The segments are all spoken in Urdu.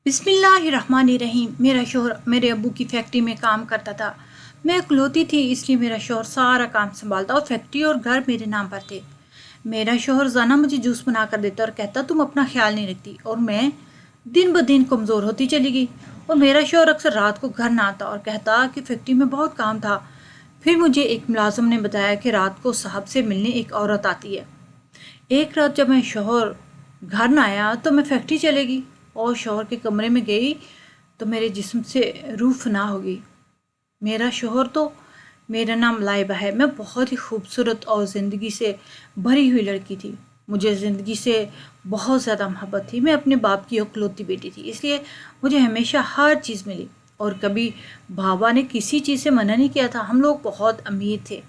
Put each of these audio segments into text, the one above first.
بسم اللہ الرحمن الرحیم۔ میرا شوہر میرے ابو کی فیکٹری میں کام کرتا تھا۔ میں اکلوتی تھی، اس لیے میرا شوہر سارا کام سنبھالتا اور فیکٹری اور گھر میرے نام پر تھے۔ میرا شوہر روزانہ مجھے جوس بنا کر دیتا اور کہتا تم اپنا خیال نہیں رکھتی، اور میں دن بدن کمزور ہوتی چلی گئی۔ اور میرا شوہر اکثر رات کو گھر نہ آتا اور کہتا کہ فیکٹری میں بہت کام تھا۔ پھر مجھے ایک ملازم نے بتایا کہ رات کو صاحب سے ملنے ایک عورت آتی ہے۔ ایک رات جب میں شوہر گھر نہ آیا تو میں فیکٹری چلے گئی اور شوہر کے کمرے میں گئی تو میرے جسم سے روح فنا ہو گئی۔ میرا شوہر تو میرا نام لائبہ ہے۔ میں بہت ہی خوبصورت اور زندگی سے بھری ہوئی لڑکی تھی۔ مجھے زندگی سے بہت زیادہ محبت تھی۔ میں اپنے باپ کی اکلوتی بیٹی تھی، اس لیے مجھے ہمیشہ ہر چیز ملی اور کبھی بابا نے کسی چیز سے منع نہیں کیا تھا۔ ہم لوگ بہت امیر تھے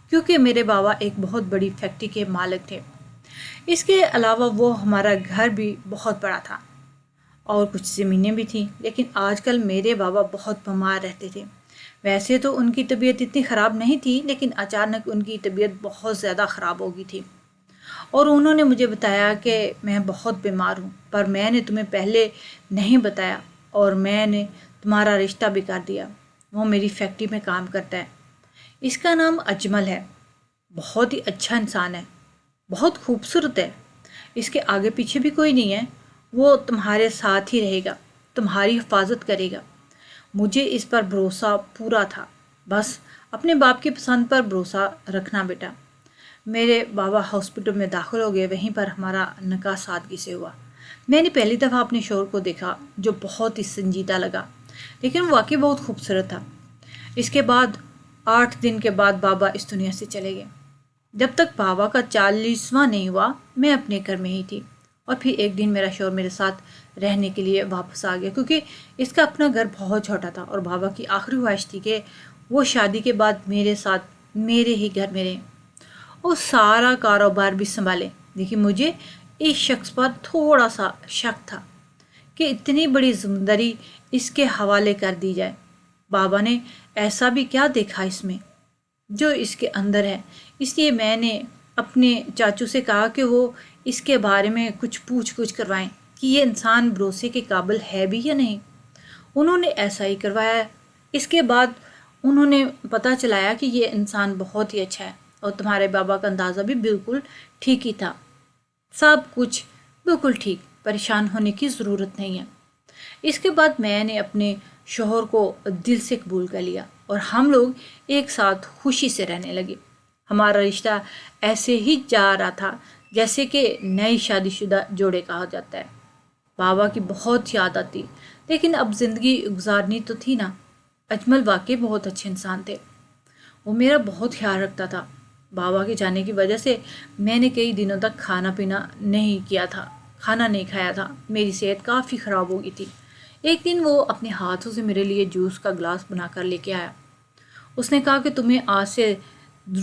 کیونکہ میرے بابا ایک بہت بڑی فیکٹری کے مالک تھے۔ اس کے علاوہ وہ ہمارا گھر بھی بہت بڑا تھا اور کچھ زمینیں بھی تھیں، لیکن آج کل میرے بابا بہت بیمار رہتے تھے۔ ویسے تو ان کی طبیعت اتنی خراب نہیں تھی، لیکن اچانک ان کی طبیعت بہت زیادہ خراب ہو گئی تھی اور انہوں نے مجھے بتایا کہ میں بہت بیمار ہوں، پر میں نے تمہیں پہلے نہیں بتایا اور میں نے تمہارا رشتہ بھی کر دیا۔ وہ میری فیکٹری میں کام کرتا ہے۔ اس کا نام اجمل ہے۔ بہت ہی اچھا انسان ہے، بہت خوبصورت ہے۔ اس کے آگے پیچھے بھی کوئی نہیں ہے۔ وہ تمہارے ساتھ ہی رہے گا، تمہاری حفاظت کرے گا۔ مجھے اس پر بھروسہ پورا تھا۔ بس اپنے باپ کی پسند پر بھروسہ رکھنا بیٹا۔ میرے بابا ہاسپٹل میں داخل ہو گئے، وہیں پر ہمارا نکاح سادگی سے ہوا۔ میں نے پہلی دفعہ اپنے شوہر کو دیکھا جو بہت ہی سنجیدہ لگا، لیکن وہ واقعی بہت خوبصورت تھا۔ اس کے بعد 8 دن کے بعد بابا اس دنیا سے چلے گئے۔ جب تک بابا کا 40واں نہیں ہوا میں اپنے گھر میں ہی تھی، اور پھر ایک دن میرا شوہر میرے ساتھ رہنے کے لیے واپس آ گیا کیونکہ اس کا اپنا گھر بہت چھوٹا تھا اور بابا کی آخری خواہش تھی کہ وہ شادی کے بعد میرے ساتھ میرے ہی گھر میں رہیں اور سارا کاروبار بھی سنبھالیں۔ لیکن مجھے اس شخص پر تھوڑا سا شک تھا کہ اتنی بڑی ذمہ داری اس کے حوالے کر دی جائے۔ بابا نے ایسا بھی کیا دیکھا اس میں جو اس کے اندر ہے؟ اس لیے میں نے اپنے چاچو سے کہا کہ وہ اس کے بارے میں کچھ پوچھ گچھ کروائیں کہ یہ انسان بھروسے کے قابل ہے بھی یا نہیں۔ انہوں نے ایسا ہی کروایا۔ اس کے بعد انہوں نے پتہ چلایا کہ یہ انسان بہت ہی اچھا ہے اور تمہارے بابا کا اندازہ بھی بالکل ٹھیک ہی تھا۔ سب کچھ بالکل ٹھیک، پریشان ہونے کی ضرورت نہیں ہے۔ اس کے بعد میں نے اپنے شوہر کو دل سے قبول کر لیا اور ہم لوگ ایک ساتھ خوشی سے رہنے لگے۔ ہمارا رشتہ ایسے ہی جا رہا تھا جیسے کہ نئی شادی شدہ جوڑے کہا جاتا ہے۔ بابا کی بہت یاد آتی، لیکن اب زندگی گزارنی تو تھی نا۔ اجمل واقعی بہت اچھے انسان تھے۔ وہ میرا بہت خیال رکھتا تھا۔ بابا کے جانے کی وجہ سے میں نے کئی دنوں تک کھانا نہیں کھایا تھا۔ میری صحت کافی خراب ہو گئی تھی۔ ایک دن وہ اپنے ہاتھوں سے میرے لیے جوس کا گلاس بنا کر لے کے آیا۔ اس نے کہا کہ تمہیں آج سے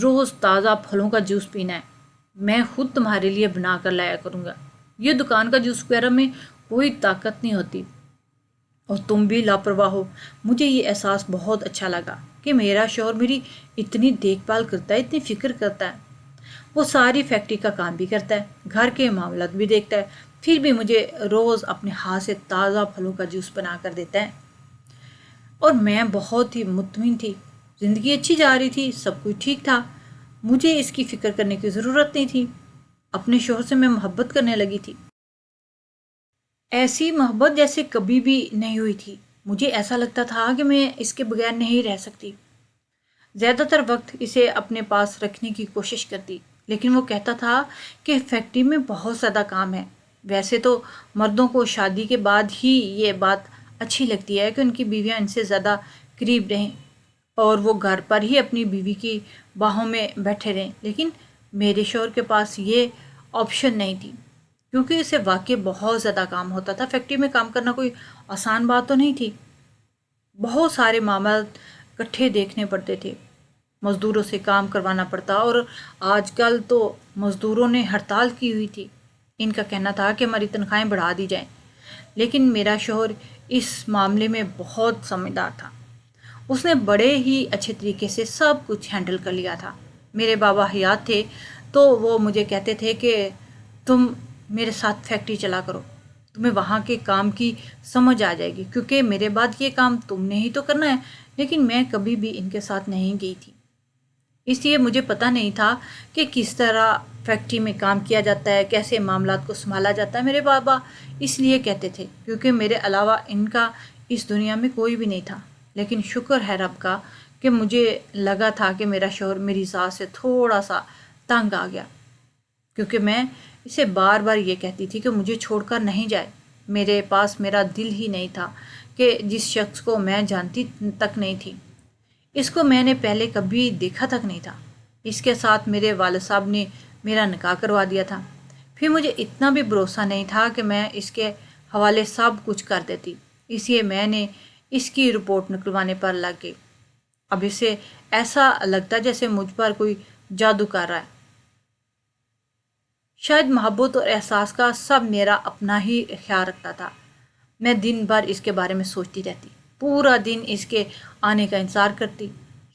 روز تازہ پھلوں کا جوس پینا ہے۔ میں خود تمہارے لیے بنا کر لایا کروں گا۔ یہ دکان کا جوس وغیرہ میں کوئی طاقت نہیں ہوتی اور تم بھی لاپرواہ ہو۔ مجھے یہ احساس بہت اچھا لگا کہ میرا شوہر میری اتنی دیکھ بھال کرتا ہے، اتنی فکر کرتا ہے۔ وہ ساری فیکٹری کا کام بھی کرتا ہے، گھر کے معاملات بھی دیکھتا ہے، پھر بھی مجھے روز اپنے ہاتھ سے تازہ پھلوں کا جوس بنا کر دیتا ہے۔ اور میں بہت ہی مطمئن تھی، زندگی اچھی جا رہی تھی، سب کچھ ٹھیک تھا۔ مجھے اس کی فکر کرنے کی ضرورت نہیں تھی۔ اپنے شوہر سے میں محبت کرنے لگی تھی، ایسی محبت جیسے کبھی بھی نہیں ہوئی تھی۔ مجھے ایسا لگتا تھا کہ میں اس کے بغیر نہیں رہ سکتی۔ زیادہ تر وقت اسے اپنے پاس رکھنے کی کوشش کرتی، لیکن وہ کہتا تھا کہ فیکٹری میں بہت زیادہ کام ہے۔ ویسے تو مردوں کو شادی کے بعد ہی یہ بات اچھی لگتی ہے کہ ان کی بیویاں ان سے زیادہ قریب رہیں اور وہ گھر پر ہی اپنی بیوی کی باہوں میں بیٹھے رہیں، لیکن میرے شوہر کے پاس یہ آپشن نہیں تھی کیونکہ اسے واقعی بہت زیادہ کام ہوتا تھا۔ فیکٹری میں کام کرنا کوئی آسان بات تو نہیں تھی، بہت سارے معاملات اکٹھے دیکھنے پڑتے تھے، مزدوروں سے کام کروانا پڑتا، اور آج کل تو مزدوروں نے ہڑتال کی ہوئی تھی۔ ان کا کہنا تھا کہ ہماری تنخواہیں بڑھا دی جائیں، لیکن میرا شوہر اس معاملے میں بہت سمجھدار تھا۔ اس نے بڑے ہی اچھے طریقے سے سب کچھ ہینڈل کر لیا تھا۔ میرے بابا حیات تھے تو وہ مجھے کہتے تھے کہ تم میرے ساتھ فیکٹری چلا کرو، تمہیں وہاں کے کام کی سمجھ آ جائے گی، کیونکہ میرے بعد یہ کام تم نے ہی تو کرنا ہے۔ لیکن میں کبھی بھی ان کے ساتھ نہیں گئی تھی، اس لیے مجھے پتہ نہیں تھا کہ کس طرح فیکٹری میں کام کیا جاتا ہے، کیسے معاملات کو سنبھالا جاتا ہے۔ میرے بابا اس لیے کہتے تھے کیونکہ میرے علاوہ ان کا اس دنیا میں کوئی بھی نہیں تھا۔ لیکن شکر ہے رب کا کہ مجھے لگا تھا کہ میرا شوہر میری ذات سے تھوڑا سا تنگ آ گیا، کیونکہ میں اسے بار بار یہ کہتی تھی کہ مجھے چھوڑ کر نہیں جائے۔ میرے پاس میرا دل ہی نہیں تھا کہ جس شخص کو میں جانتی تک نہیں تھی، اس کو میں نے پہلے کبھی دیکھا تک نہیں تھا، اس کے ساتھ میرے والد صاحب نے میرا نکاح کروا دیا تھا۔ پھر مجھے اتنا بھی بھروسہ نہیں تھا کہ میں اس کے حوالے سب کچھ کر دیتی، اس لیے میں نے اس کی رپورٹ نکلوانے پر لگ گئی۔ اب اسے ایسا لگتا جیسے مجھ پر کوئی جادو کر رہا ہے۔ شاید محبت اور احساس کا سب میرا اپنا ہی خیال رکھتا تھا۔ میں دن بھر اس کے بارے میں سوچتی رہتی، پورا دن اس کے آنے کا انتظار کرتی۔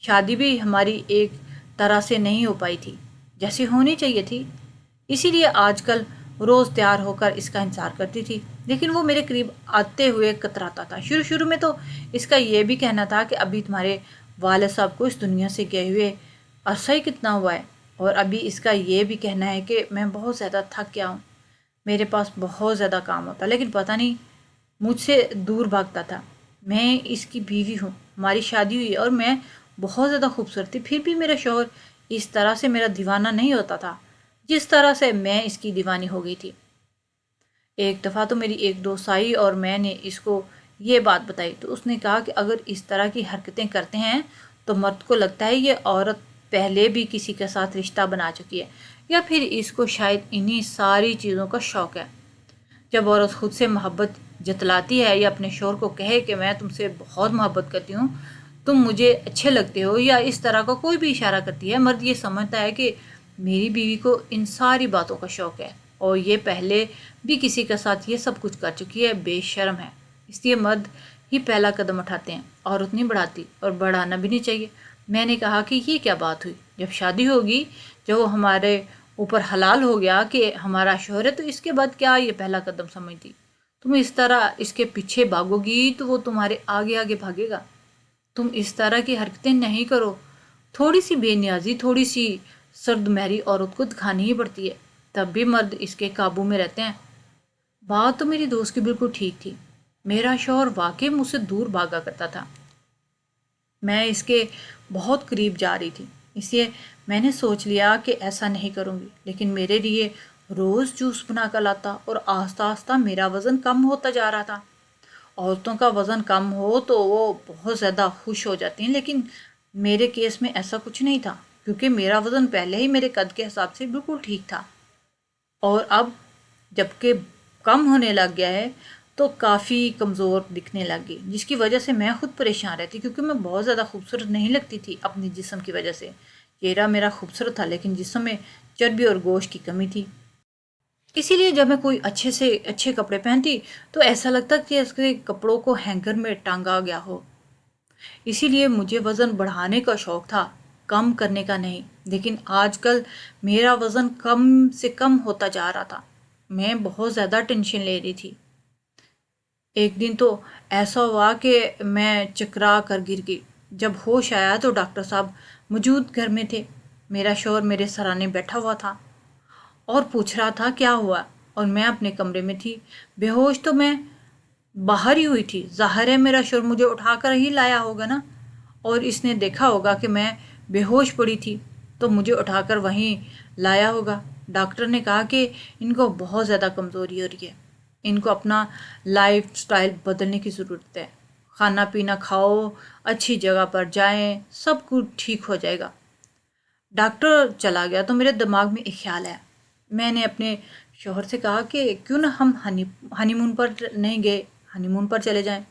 شادی بھی ہماری ایک طرح سے نہیں ہو پائی تھی جیسی ہونی چاہیے تھی، اسی لیے آج کل روز تیار ہو کر اس کا انتظار کرتی تھی، لیکن وہ میرے قریب آتے ہوئے کتراتا تھا۔ شروع میں تو اس کا یہ بھی کہنا تھا کہ ابھی تمہارے والد صاحب کو اس دنیا سے گئے ہوئے عرصہ ہی کتنا ہوا ہے، اور ابھی اس کا یہ بھی کہنا ہے کہ میں بہت زیادہ تھک گیا ہوں، میرے پاس بہت زیادہ کام ہوتا، لیکن پتہ نہیں مجھ سے دور بھاگتا تھا۔ میں اس کی بیوی ہوں، ہماری شادی ہوئی اور میں بہت زیادہ خوبصورت تھی، پھر بھی میرا شوہر اس طرح سے میرا دیوانہ نہیں ہوتا تھا جس طرح سے میں اس کی دیوانی ہو گئی تھی۔ ایک دفعہ تو میری ایک دوست آئی اور میں نے اس کو یہ بات بتائی تو اس نے کہا کہ اگر اس طرح کی حرکتیں کرتے ہیں تو مرد کو لگتا ہے یہ عورت پہلے بھی کسی کے ساتھ رشتہ بنا چکی ہے، یا پھر اس کو شاید انہی ساری چیزوں کا شوق ہے۔ جب عورت خود سے محبت جتلاتی ہے یا اپنے شوہر کو کہے کہ میں تم سے بہت محبت کرتی ہوں، تم مجھے اچھے لگتے ہو، یا اس طرح کا کوئی بھی اشارہ کرتی ہے، مرد یہ سمجھتا ہے کہ میری بیوی کو ان ساری باتوں کا شوق ہے اور یہ پہلے بھی کسی کے ساتھ یہ سب کچھ کر چکی ہے، بے شرم ہے۔ اس لیے مرد ہی پہلا قدم اٹھاتے ہیں، عورت نہیں بڑھاتی، اور بڑھانا بھی نہیں چاہیے۔ میں نے کہا کہ یہ کیا بات ہوئی، جب شادی ہوگی، جب وہ ہمارے اوپر حلال ہو گیا کہ ہمارا شوہر ہے، تو اس کے بعد کیا یہ پہلا قدم سمجھتی؟ تم اس طرح اس کے پیچھے بھاگو گی تو وہ تمہارے آگے آگے بھاگے گا۔ تم اس طرح کی حرکتیں نہیں کرو۔ تھوڑی سی بے نیازی، تھوڑی سی سرد مہری عورت کو دکھانی ہی پڑتی ہے، تب بھی مرد اس کے قابو میں رہتے ہیں۔ بات تو میری دوست کی بالکل ٹھیک تھی، میرا شوہر واقعی مجھ سے دور بھاگا کرتا تھا، میں اس کے بہت قریب جا رہی تھی، اس لیے میں نے سوچ لیا کہ ایسا نہیں کروں گی، لیکن میرے لیے روز جوس بنا کر لاتا اور آہستہ آہستہ میرا وزن کم ہوتا جا رہا تھا۔ عورتوں کا وزن کم ہو تو وہ بہت زیادہ خوش ہو جاتی ہیں، لیکن میرے کیس میں ایسا کچھ نہیں تھا، کیونکہ میرا وزن پہلے ہی میرے قد کے حساب سے بالکل ٹھیک تھا، اور اب جب کہ کم ہونے لگ گیا ہے تو کافی کمزور دکھنے لگ گئی، جس کی وجہ سے میں خود پریشان رہتی، کیونکہ میں بہت زیادہ خوبصورت نہیں لگتی تھی اپنی جسم کی وجہ سے۔ چہرہ میرا خوبصورت تھا لیکن جسم میں چربی اور گوشت کی کمی تھی، اسی لیے جب میں کوئی اچھے سے اچھے کپڑے پہنتی تو ایسا لگتا کہ اس کے کپڑوں کو ہینگر میں ٹانگا گیا ہو۔ اسی لیے مجھے وزن بڑھانے کا شوق تھا، کم کرنے کا نہیں، لیکن آج کل میرا وزن کم سے کم ہوتا جا رہا تھا، میں بہت زیادہ ٹینشن لے رہی تھی۔ ایک دن تو ایسا ہوا کہ میں چکرا کر گر گئی، جب ہوش آیا تو ڈاکٹر صاحب موجود گھر میں تھے، میرا شوہر میرے سرانے بیٹھا ہوا تھا اور پوچھ رہا تھا کیا ہوا، اور میں اپنے کمرے میں تھی، بے ہوش تو میں باہر ہی ہوئی تھی، ظاہر ہے میرا شوہر مجھے اٹھا کر ہی لایا ہوگا نا، اور اس نے دیکھا ہوگا کہ میں بے ہوش پڑی تھی تو مجھے اٹھا کر وہیں لایا ہوگا۔ ڈاکٹر نے کہا کہ ان کو بہت زیادہ کمزوری ہو رہی ہے، ان کو اپنا لائف سٹائل بدلنے کی ضرورت ہے، کھانا پینا کھاؤ، اچھی جگہ پر جائیں، سب کچھ ٹھیک ہو جائے گا۔ ڈاکٹر چلا گیا تو میرے دماغ میں ایک خیال ہے، میں نے اپنے شوہر سے کہا کہ کیوں نہ ہم ہنی مون پر نہیں گئے، ہنی مون پر چلے جائیں۔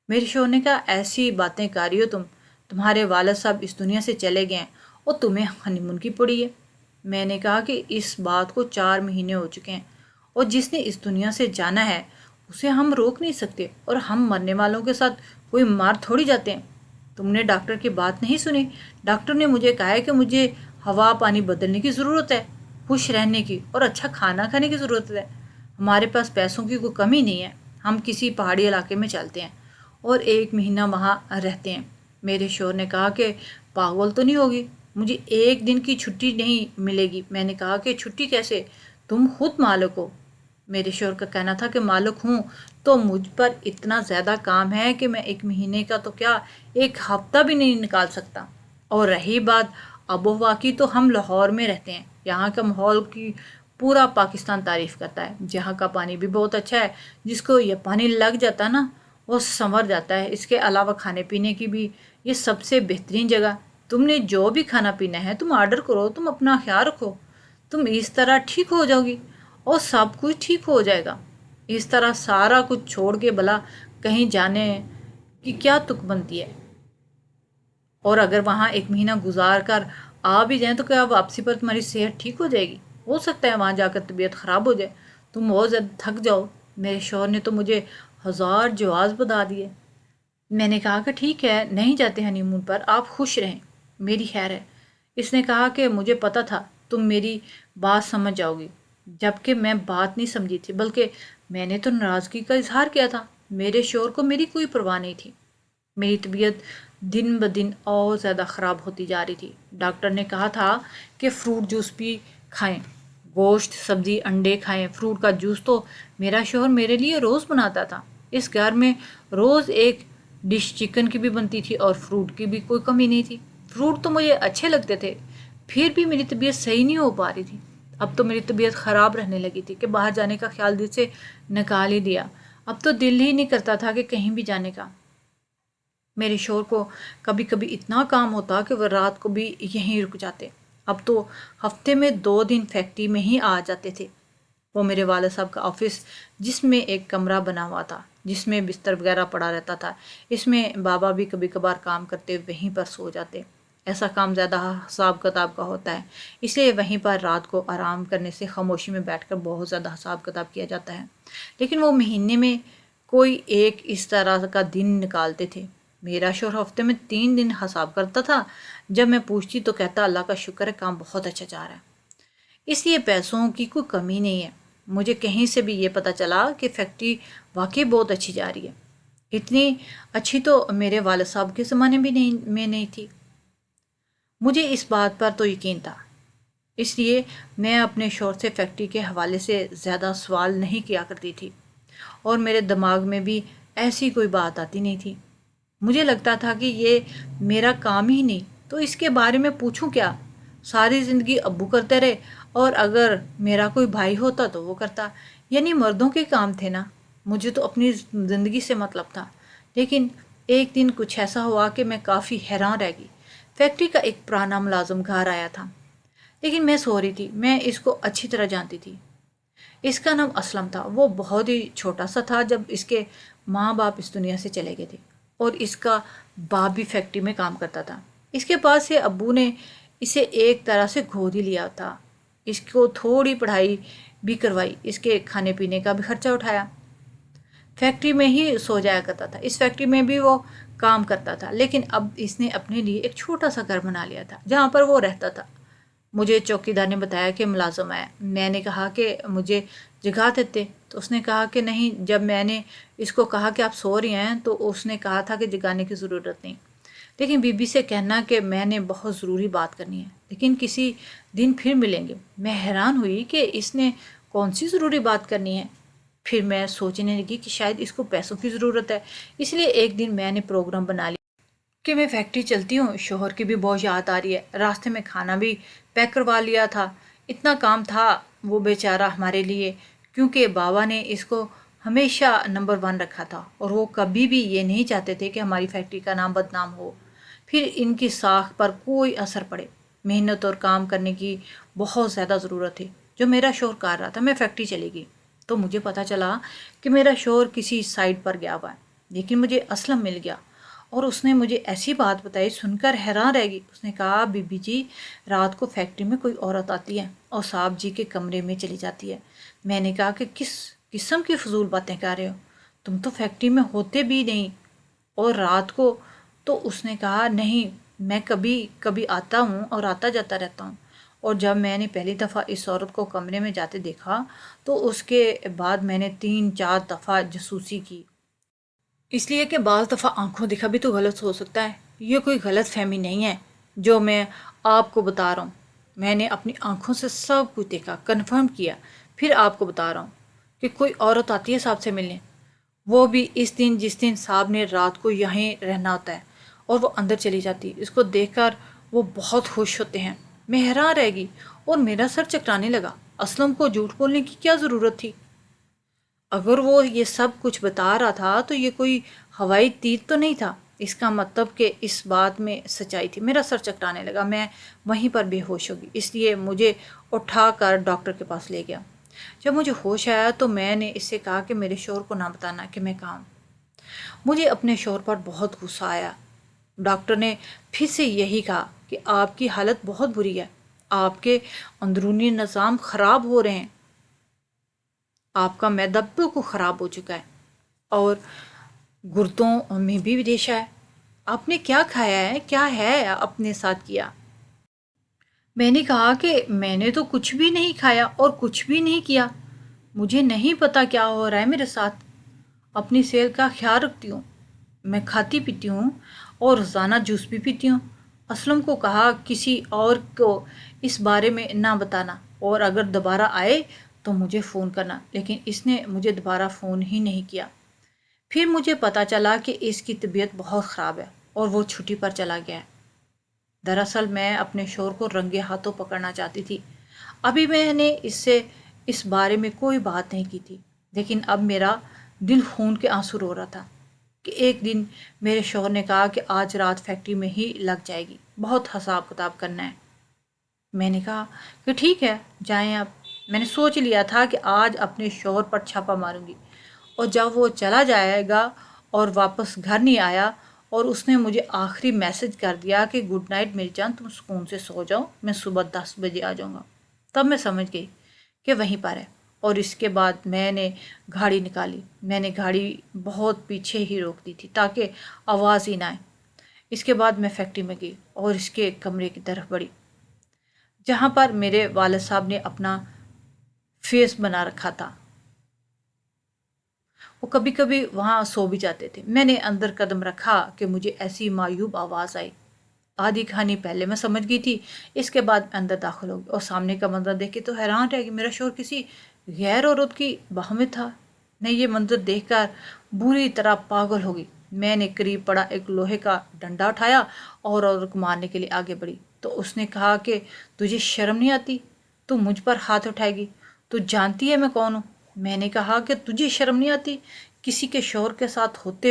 میرے شوہر نے کہا ایسی باتیں کر رہی ہو تمہارے والد صاحب اس دنیا سے چلے گئے ہیں اور تمہیں ہنی مون کی پڑی ہے۔ میں نے کہا کہ اس بات کو 4 مہینے ہو چکے ہیں اور جس نے اس دنیا سے جانا ہے اسے ہم روک نہیں سکتے، اور ہم مرنے والوں کے ساتھ کوئی مار تھوڑی جاتے ہیں۔ تم نے ڈاکٹر کی بات نہیں سنی، ڈاکٹر نے مجھے کہا ہے کہ مجھے ہوا پانی بدلنے کی ضرورت ہے، خوش رہنے کی اور اچھا کھانا کھانے کی ضرورت ہے۔ ہمارے پاس پیسوں کی کوئی کمی نہیں ہے، ہم کسی پہاڑی علاقے میں چلتے ہیں اور 1 مہینہ وہاں رہتے ہیں۔ میرے شوہر نے کہا کہ پاگل تو نہیں ہوگی، مجھے 1 دن کی چھٹی نہیں ملے گی۔ میں نے کہا کہ چھٹی کیسے، تم خود مالک ہو۔ میرے شوہر کا کہنا تھا کہ مالک ہوں تو مجھ پر اتنا زیادہ کام ہے کہ میں 1 مہینے کا تو کیا 1 ہفتہ بھی نہیں نکال سکتا۔ اور رہی بات آب و ہوا کی، تو ہم لاہور میں رہتے ہیں، یہاں کا ماحول کی پورا پاکستان تعریف کرتا ہے، جہاں کا پانی بھی بہت اچھا ہے، جس کو یہ پانی لگ جاتا ہے نا وہ سنور جاتا ہے۔ اس کے علاوہ کھانے پینے کی بھی یہ سب سے بہترین جگہ۔ تم نے جو بھی کھانا پینا ہے تم آرڈر کرو، تم اپنا خیال رکھو، تم اس طرح ٹھیک ہو جاؤ گی اور سب کچھ ٹھیک ہو جائے گا۔ اس طرح سارا کچھ چھوڑ کے بلا کہیں جانے کی کیا تک بنتی ہے؟ اور اگر وہاں 1 مہینہ گزار کر آ بھی جائیں تو کیا واپسی پر تمہاری صحت ٹھیک ہو جائے گی؟ ہو سکتا ہے وہاں جا کر طبیعت خراب ہو جائے، تم بہت زیادہ تھک جاؤ۔ میرے شوہر نے تو مجھے 1000 جواز بتا دیے۔ میں نے کہا کہ ٹھیک ہے، نہیں جاتے ہنی مون پر، آپ خوش رہیں، میری خیر ہے۔ اس نے کہا کہ مجھے پتا تھا تم میری بات سمجھ جاؤ گی، جبکہ میں بات نہیں سمجھی تھی، بلکہ میں نے تو ناراضگی کا اظہار کیا تھا۔ میرے شوہر کو میری کوئی پرواہ نہیں تھی۔ میری طبیعت دن بدن اور زیادہ خراب ہوتی جا رہی تھی۔ ڈاکٹر نے کہا تھا کہ فروٹ جوس بھی کھائیں، گوشت، سبزی، انڈے کھائیں۔ فروٹ کا جوس تو میرا شوہر میرے لیے روز بناتا تھا۔ اس گھر میں روز ایک ڈش چکن کی بھی بنتی تھی اور فروٹ کی بھی کوئی کمی نہیں تھی۔ فروٹ تو مجھے اچھے لگتے تھے، پھر بھی میری طبیعت صحیح نہیں ہو پا رہی تھی۔ اب تو میری طبیعت خراب رہنے لگی تھی کہ باہر جانے کا خیال دل سے نکال ہی دیا۔ اب تو دل ہی نہیں کرتا تھا کہ کہیں بھی جانے کا۔ میرے شوہر کو کبھی کبھی اتنا کام ہوتا کہ وہ رات کو بھی یہیں رک جاتے۔ اب تو ہفتے میں 2 دن فیکٹری میں ہی آ جاتے تھے۔ وہ میرے والد صاحب کا آفس، جس میں ایک کمرہ بنا ہوا تھا، جس میں بستر وغیرہ پڑا رہتا تھا، اس میں بابا بھی کبھی کبھار کام کرتے وہیں پر سو جاتے۔ ایسا کام زیادہ حساب کتاب کا ہوتا ہے، اس لیے وہیں پر رات کو آرام کرنے سے خاموشی میں بیٹھ کر بہت زیادہ حساب کتاب کیا جاتا ہے۔ لیکن وہ مہینے میں کوئی ایک اس طرح کا دن نکالتے تھے۔ میرا شوہر ہفتے میں 3 دن حساب کرتا تھا۔ جب میں پوچھتی تو کہتا اللہ کا شکر ہے، کام بہت اچھا جا رہا ہے، اس لیے پیسوں کی کوئی کمی نہیں ہے۔ مجھے کہیں سے بھی یہ پتہ چلا کہ فیکٹری واقعی بہت اچھی جا رہی ہے، اتنی اچھی تو میرے والد صاحب کے زمانے بھی نہیں تھی۔ مجھے اس بات پر تو یقین تھا، اس لیے میں اپنے شوہر سے فیکٹری کے حوالے سے زیادہ سوال نہیں کیا کرتی تھی، اور میرے دماغ میں بھی ایسی کوئی بات آتی نہیں تھی۔ مجھے لگتا تھا کہ یہ میرا کام ہی نہیں تو اس کے بارے میں پوچھوں کیا؟ ساری زندگی ابو کرتے رہے، اور اگر میرا کوئی بھائی ہوتا تو وہ کرتا، یعنی مردوں کے کام تھے نا۔ مجھے تو اپنی زندگی سے مطلب تھا۔ لیکن ایک دن کچھ ایسا ہوا کہ میں کافی حیران رہ گئی۔ فیکٹری کا ایک پرانا ملازم گھر آیا تھا، لیکن میں سو رہی تھی۔ میں اس کو اچھی طرح جانتی تھی۔ اس کا نام اسلم تھا۔ وہ بہت ہی چھوٹا سا تھا جب اس کے ماں باپ اس دنیا سے چلے گئے تھے، اور اس کا باپ بھی فیکٹری میں کام کرتا تھا۔ اس کے پاس سے ابو نے اسے ایک طرح سے گود ہی لیا تھا۔ اس کو تھوڑی پڑھائی بھی کروائی، اس کے کھانے پینے کا بھی خرچہ اٹھایا۔ فیکٹری میں ہی سو جایا کرتا تھا، اس فیکٹری میں بھی وہ کام کرتا تھا، لیکن اب اس نے اپنے لیے ایک چھوٹا سا گھر بنا لیا تھا جہاں پر وہ رہتا تھا۔ مجھے چوکیدار نے بتایا کہ ملازم آیا۔ میں نے کہا کہ مجھے جگا دیتے، تو اس نے کہا کہ نہیں۔ جب میں نے اس کو کہا کہ آپ سو رہی ہیں تو اس نے کہا تھا کہ جگانے کی ضرورت نہیں، لیکن بی بی سے کہنا کہ میں نے بہت ضروری بات کرنی ہے، لیکن کسی دن پھر ملیں گے۔ میں حیران ہوئی کہ اس نے کون سی ضروری بات کرنی ہے۔ پھر میں سوچنے لگی کہ شاید اس کو پیسوں کی ضرورت ہے، اس لیے ایک دن میں نے پروگرام بنا لیا کہ میں فیکٹری چلتی ہوں۔ شوہر کی بھی بہت یاد آ رہی ہے، راستے میں کھانا بھی پیک کروا لیا تھا۔ اتنا کام تھا وہ بیچارہ ہمارے لیے، کیونکہ بابا نے اس کو ہمیشہ نمبر 1 رکھا تھا، اور وہ کبھی بھی یہ نہیں چاہتے تھے کہ ہماری فیکٹری کا نام بدنام ہو، پھر ان کی ساکھ پر کوئی اثر پڑے۔ محنت اور کام کرنے کی بہت زیادہ ضرورت تھی جو میرا شوہر کر رہا تھا۔ میں فیکٹری چلی گئی تو مجھے پتہ چلا کہ میرا شوہر کسی سائٹ پر گیا ہوا ہے، لیکن مجھے اسلم مل گیا، اور اس نے مجھے ایسی بات بتائی، سن کر حیران رہ گئی۔ اس نے کہا بی بی جی، رات کو فیکٹری میں کوئی عورت آتی ہے اور صاحب جی کے کمرے میں چلی جاتی ہے۔ میں نے کہا کہ کس قسم کی فضول باتیں کر رہے ہو، تم تو فیکٹری میں ہوتے بھی نہیں، اور رات کو؟ تو اس نے کہا نہیں، میں کبھی کبھی آتا ہوں اور آتا جاتا رہتا ہوں، اور جب میں نے پہلی دفعہ اس عورت کو کمرے میں جاتے دیکھا تو اس کے بعد میں نے 3-4 دفعہ جاسوسی کی، اس لیے کہ بعض دفعہ آنکھوں دکھا بھی تو غلط ہو سکتا ہے۔ یہ کوئی غلط فہمی نہیں ہے جو میں آپ کو بتا رہا ہوں، میں نے اپنی آنکھوں سے سب کچھ دیکھا، کنفرم کیا، پھر آپ کو بتا رہا ہوں کہ کوئی عورت آتی ہے صاحب سے ملنے، وہ بھی اس دن جس دن صاحب نے رات کو یہیں رہنا ہوتا ہے، اور وہ اندر چلی جاتی، اس کو دیکھ کر وہ بہت خوش ہوتے ہیں۔ میں حیران رہ گئی اور میرا سر چکرانے لگا۔ اسلم کو جھوٹ بولنے کی کیا ضرورت تھی؟ اگر وہ یہ سب کچھ بتا رہا تھا تو یہ کوئی ہوائی تیر تو نہیں تھا، اس کا مطلب کہ اس بات میں سچائی تھی۔ میرا سر چکرانے لگا، میں وہیں پر بے ہوش ہو گئی، اس لیے مجھے اٹھا کر ڈاکٹر کے پاس لے گیا۔ جب مجھے ہوش آیا تو میں نے اس سے کہا کہ میرے شوہر کو نہ بتانا کہ میں کہاں ہوں۔ مجھے اپنے شوہر پر بہت غصہ آیا۔ ڈاکٹر نے پھر سے یہی کہا کہ آپ کی حالت بہت بری ہے، آپ کے اندرونی نظام خراب ہو رہے ہیں، آپ کا معدہ بالکل خراب ہو چکا ہے اور گردوں میں بھی ریشہ ہے۔ آپ نے کیا کھایا ہے، کیا ہے اپنے ساتھ کیا؟ میں نے کہا کہ میں نے تو کچھ بھی نہیں کھایا اور کچھ بھی نہیں کیا، مجھے نہیں پتا کیا ہو رہا ہے میرے ساتھ، اپنی صحت کا خیال رکھتی ہوں، میں کھاتی پیتی ہوں اور روزانہ جوس بھی پیتی ہوں۔ اسلم کو کہا کسی اور کو اس بارے میں نہ بتانا، اور اگر دوبارہ آئے تو مجھے فون کرنا، لیکن اس نے مجھے دوبارہ فون ہی نہیں کیا۔ پھر مجھے پتا چلا کہ اس کی طبیعت بہت خراب ہے اور وہ چھٹی پر چلا گیا ہے۔ دراصل میں اپنے شوہر کو رنگے ہاتھوں پکڑنا چاہتی تھی۔ ابھی میں نے اس سے اس بارے میں کوئی بات نہیں کی تھی، لیکن اب میرا دل خون کے آنسو رو رہا تھا کہ ایک دن میرے شوہر نے کہا کہ آج رات فیکٹری میں ہی لگ جائے گی، بہت حساب کتاب کرنا ہے۔ میں نے کہا کہ ٹھیک ہے جائیں آپ۔ میں نے سوچ لیا تھا کہ آج اپنے شوہر پر چھاپا ماروں گی، اور جب وہ چلا جائے گا اور واپس گھر نہیں آیا اور اس نے مجھے آخری میسج کر دیا کہ گڈ نائٹ میری جان، تم سکون سے سو جاؤ، میں صبح 10 بجے آ جاؤں گا، تب میں سمجھ گئی کہ وہیں پر ہے۔ اور اس کے بعد میں نے گاڑی نکالی، میں نے گاڑی بہت پیچھے ہی روک دی تھی تاکہ آواز ہی نہ آئے۔ اس کے بعد میں فیکٹری میں گئی اور اس کے کمرے کی طرف بڑھی جہاں پر میرے والد صاحب نے اپنا فیس بنا رکھا تھا۔ وہ کبھی کبھی وہاں سو بھی جاتے تھے۔ میں نے اندر قدم رکھا کہ مجھے ایسی معیوب آواز آئی۔ آدھی کہانی پہلے میں سمجھ گئی تھی، اس کے بعد اندر داخل ہو گئی اور سامنے کا منظر دیکھ کے تو حیران رہ گئی۔ میرا شوہر کسی غیر عورت کی باہ میں تھا۔ میں یہ منظر دیکھ کر بری طرح پاگل ہو گئی۔ میں نے قریب پڑا ایک لوہے کا ڈنڈا اٹھایا اور عورت کو مارنے کے لیے آگے بڑھی تو اس نے کہا کہ تجھے شرم نہیں آتی، تو مجھ پر ہاتھ اٹھائے گی، تو جانتی ہے میں کون ہوں؟ میں نے کہا کہ تجھے شرم نہیں آتی کسی کے شوہر کے ساتھ ہوتے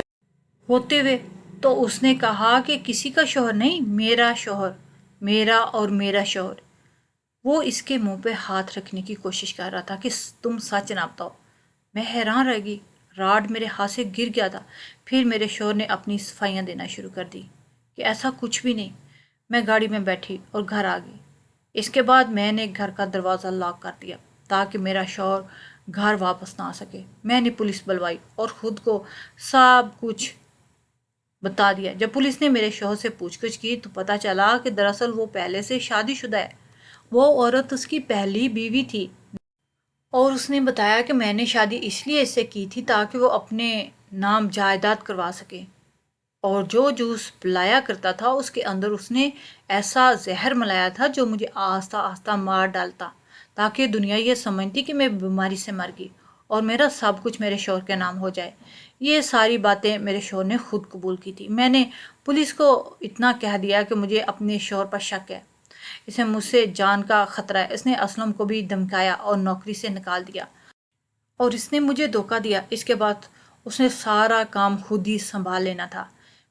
ہوئے؟ تو اس نے کہا کہ کسی کا شوہر نہیں، میرا شوہر، میرا اور میرا شوہر۔ وہ اس کے منہ پہ ہاتھ رکھنے کی کوشش کر رہا تھا کہ تم سچ نہ بتاؤ۔ میں حیران رہ گئی، راڈ میرے ہاتھ سے گر گیا تھا۔ پھر میرے شوہر نے اپنی صفائیاں دینا شروع کر دی کہ ایسا کچھ بھی نہیں۔ میں گاڑی میں بیٹھی اور گھر آ گئی۔ اس کے بعد میں نے گھر کا دروازہ لاک کر دیا تاکہ میرا شوہر گھر واپس نہ آ سکے۔ میں نے پولیس بلوائی اور خود کو سب کچھ بتا دیا۔ جب پولیس نے میرے شوہر سے پوچھ گچھ کی تو پتہ چلا کہ دراصل وہ پہلے سے شادی شدہ ہے، وہ عورت اس کی پہلی بیوی تھی، اور اس نے بتایا کہ میں نے شادی اس لیے اس سے کی تھی تاکہ وہ اپنے نام جائیداد کروا سکے، اور جو جوس پلایا کرتا تھا اس کے اندر اس نے ایسا زہر ملایا تھا جو مجھے آہستہ آہستہ مار ڈالتا تاکہ دنیا یہ سمجھتی کہ میں بیماری سے مر گئی اور میرا سب کچھ میرے شوہر کے نام ہو جائے۔ یہ ساری باتیں میرے شوہر نے خود قبول کی تھی۔ میں نے پولیس کو اتنا کہہ دیا کہ مجھے اپنے شوہر پر شک ہے، اسے مجھ سے جان کا خطرہ ہے، اس نے اسلم کو بھی دھمکایا اور نوکری سے نکال دیا، اور اس نے مجھے دھوکہ دیا۔ اس کے بعد اس نے سارا کام خود ہی سنبھال لینا تھا۔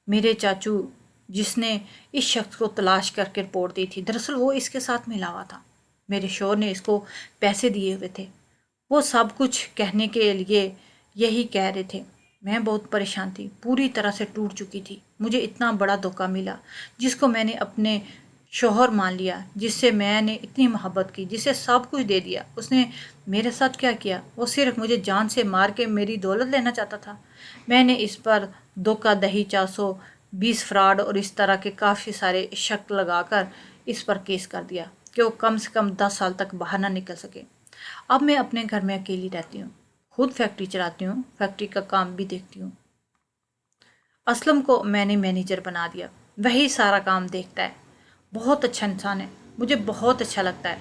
میرے چاچو جس نے اس شخص کو تلاش کر کے رپورٹ دی تھی، دراصل وہ اس کے ساتھ ملا ہوا تھا۔ میرے شوہر نے اس کو پیسے دیے ہوئے تھے۔ وہ سب کچھ کہنے کے لیے یہی کہہ رہے تھے۔ میں بہت پریشان تھی، پوری طرح سے ٹوٹ چکی تھی۔ مجھے اتنا بڑا دھوکہ ملا، جس کو میں نے اپنے شوہر مان لیا، جس سے میں نے اتنی محبت کی، جسے سب کچھ دے دیا۔ اس نے میرے ساتھ کیا کیا؟ وہ صرف مجھے جان سے مار کے میری دولت لینا چاہتا تھا۔ میں نے اس پر دھوکہ دہی، 420 فراڈ اور اس طرح کے کافی سارے شک لگا کر اس پر کیس کر دیا کہ وہ کم سے کم 10 سال تک باہر نہ نکل سکے۔ اب میں اپنے گھر میں اکیلی رہتی ہوں، خود فیکٹری چلاتی ہوں، فیکٹری کا کام بھی دیکھتی ہوں۔ اسلم کو میں نے مینیجر بنا دیا، وہی سارا کام دیکھتا ہے۔ بہت اچھا انسان ہے، مجھے بہت اچھا لگتا ہے۔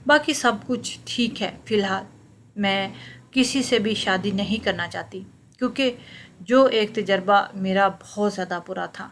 باقی سب کچھ ٹھیک ہے فی الحال۔ میں کسی سے بھی شادی نہیں کرنا چاہتی کیونکہ جو ایک تجربہ میرا بہت زیادہ برا تھا۔